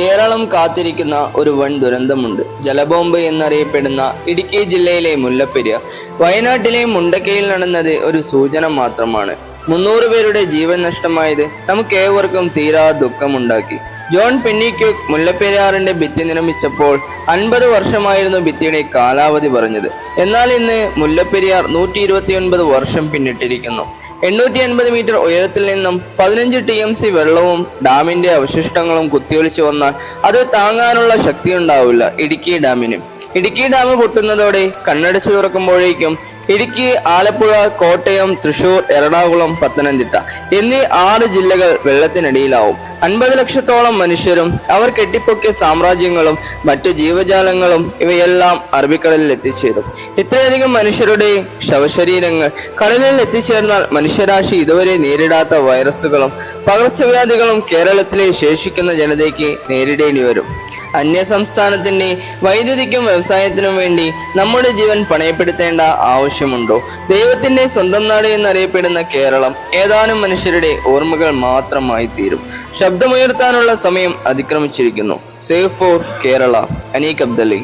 കേരളം കാത്തിരിക്കുന്ന ഒരു വൻ ദുരന്തമുണ്ട്. ജലബോംബ് എന്നറിയപ്പെടുന്ന ഇടുക്കി ജില്ലയിലെ മുല്ലപ്പെരിയാർ. വയനാട്ടിലെ മുണ്ടക്കയിൽ നടന്നത് ഒരു സൂചന മാത്രമാണ്. 300 പേരുടെ ജീവൻ നഷ്ടമായത് നമുക്കേവർക്കും തീരാ ദുഃഖമുണ്ടാക്കി. ജോൺ പെന്നിക്യൂക്ക് മുല്ലപ്പെരിയാറിന്റെ ഭിത്തി നിർമ്മിച്ചപ്പോൾ 50 വർഷമായിരുന്നു ഭിത്തിയുടെ കാലാവധി പറഞ്ഞത്. എന്നാൽ ഇന്ന് മുല്ലപ്പെരിയാർ 129 വർഷം പിന്നിട്ടിരിക്കുന്നു. 850 മീറ്റർ ഉയരത്തിൽ നിന്നും 15 TMC വെള്ളവും ഡാമിന്റെ അവശിഷ്ടങ്ങളും കുത്തിയൊലിച്ചു വന്നാൽ അത് താങ്ങാനുള്ള ശക്തിയുണ്ടാവില്ല ഇടുക്കി ഡാമിന്. ഇടുക്കി ഡാം പൊട്ടുന്നതോടെ കണ്ണടച്ചു തുറക്കുമ്പോഴേക്കും ഇടുക്കി, ആലപ്പുഴ, കോട്ടയം, തൃശൂർ, എറണാകുളം, പത്തനംതിട്ട എന്നീ 6 ജില്ലകൾ വെള്ളത്തിനടിയിലാവും. 50 ലക്ഷത്തോളം മനുഷ്യരും അവർ കെട്ടിപ്പൊക്കിയ സാമ്രാജ്യങ്ങളും മറ്റു ജീവജാലങ്ങളും ഇവയെല്ലാം അറബിക്കടലിൽ എത്തിച്ചേരും. ഇത്രയധികം മനുഷ്യരുടെ ശവശരീരങ്ങൾ കടലിൽ എത്തിച്ചേർന്നാൽ മനുഷ്യരാശി ഇതുവരെ നേരിടാത്ത വൈറസുകളും പകർച്ചവ്യാധികളും കേരളത്തിലെ ശേഷിക്കുന്ന ജനതയ്ക്ക് നേരിടേണ്ടി വരും. അന്യസംസ്ഥാനത്തിന്റെ വൈദ്യുതിക്കും വ്യവസായത്തിനും വേണ്ടി നമ്മുടെ ജീവൻ പണയപ്പെടുത്തേണ്ട ആവശ്യമുണ്ടോ? ദൈവത്തിന്റെ സ്വന്തം നാട് എന്നറിയപ്പെടുന്ന കേരളം ഏതാനും മനുഷ്യരുടെ ഓർമ്മകൾ മാത്രമായി തീരും. ശബ്ദമുയർത്താനുള്ള സമയം അതിക്രമിച്ചിരിക്കുന്നു. Save for Kerala. അനീക് അബ്ദലി.